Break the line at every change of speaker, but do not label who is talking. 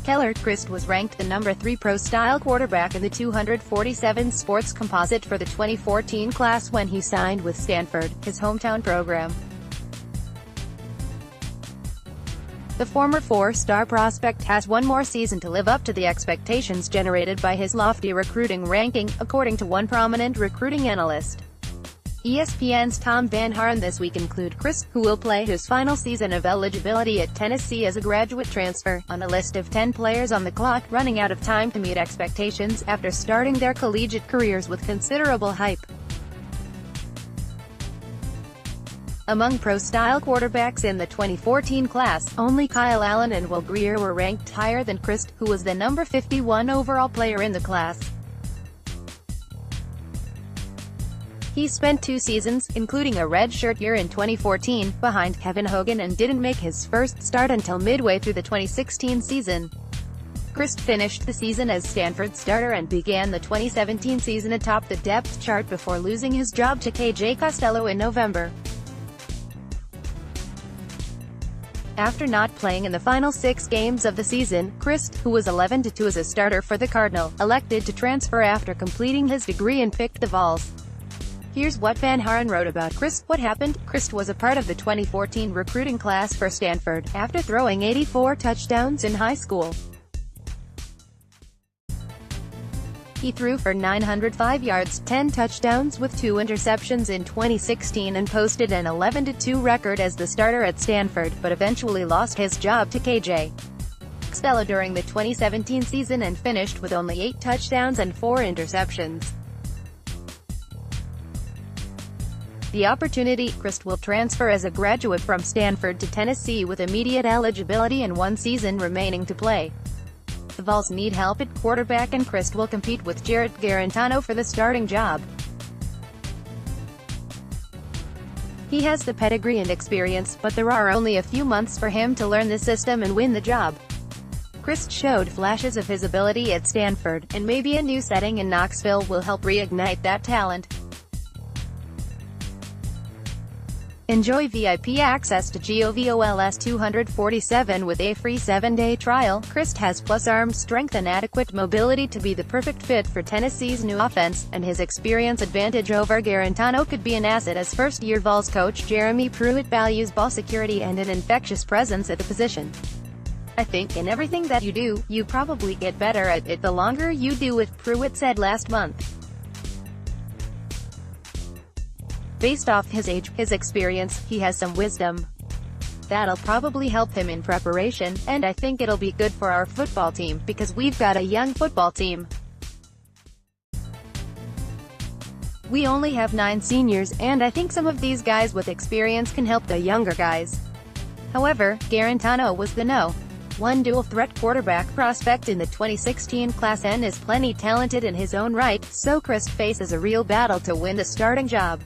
Keller Chryst was ranked the number 3 pro-style quarterback in the 247 sports composite for the 2014 class when he signed with Stanford, his hometown program. The former four-star prospect has one more season to live up to the expectations generated by his lofty recruiting ranking, according to one prominent recruiting analyst. ESPN's VanHaaren this week include Chryst, who will play his final season of eligibility at Tennessee as a graduate transfer, on a list of 10 players on the clock, running out of time to meet expectations after starting their collegiate careers with considerable hype. Among pro-style quarterbacks in the 2014 class, only Kyle Allen and Will Grier were ranked higher than Chryst, who was the number 51 overall player in the class. He spent 2 seasons, including a redshirt year in 2014, behind Kevin Hogan and didn't make his first start until midway through the 2016 season. Chryst finished the season as Stanford starter and began the 2017 season atop the depth chart before losing his job to KJ Costello in November. After not playing in the final 6 games of the season, Chryst, who was 11-2 as a starter for the Cardinal, elected to transfer after completing his degree and picked the Vols. Here's what VanHaaren wrote about Chryst. What happened? Chryst was a part of the 2014 recruiting class for Stanford, after throwing 84 touchdowns in high school. He threw for 905 yards, 10 touchdowns with 2 interceptions in 2016 and posted an 11-2 record as the starter at Stanford, but eventually lost his job to KJ Costello during the 2017 season and finished with only 8 touchdowns and 4 interceptions. The opportunity. Chryst will transfer as a graduate from Stanford to Tennessee with immediate eligibility and 1 season remaining to play. The Vols need help at quarterback and Chryst will compete with Jarrett Guarantano for the starting job. He has the pedigree and experience, but there are only a few months for him to learn the system and win the job. Chryst showed flashes of his ability at Stanford, and maybe a new setting in Knoxville will help reignite that talent. Enjoy VIP access to GOVOLS 247 with a free 7-day trial. Chryst has plus arm strength and adequate mobility to be the perfect fit for Tennessee's new offense, and his experience advantage over Guarantano could be an asset as first-year Vols coach Jeremy Pruitt values ball security and an infectious presence at the position. I think in everything that you do, you probably get better at it the longer you do it, Pruitt said last month. Based off his age, his experience, he has some wisdom. That'll probably help him in preparation, and I think it'll be good for our football team, because we've got a young football team. We only have 9 seniors, and I think some of these guys with experience can help the younger guys. However, Guarantano was the No. 1 dual-threat quarterback prospect in the 2016 class and is plenty talented in his own right, so Chryst faces a real battle to win the starting job.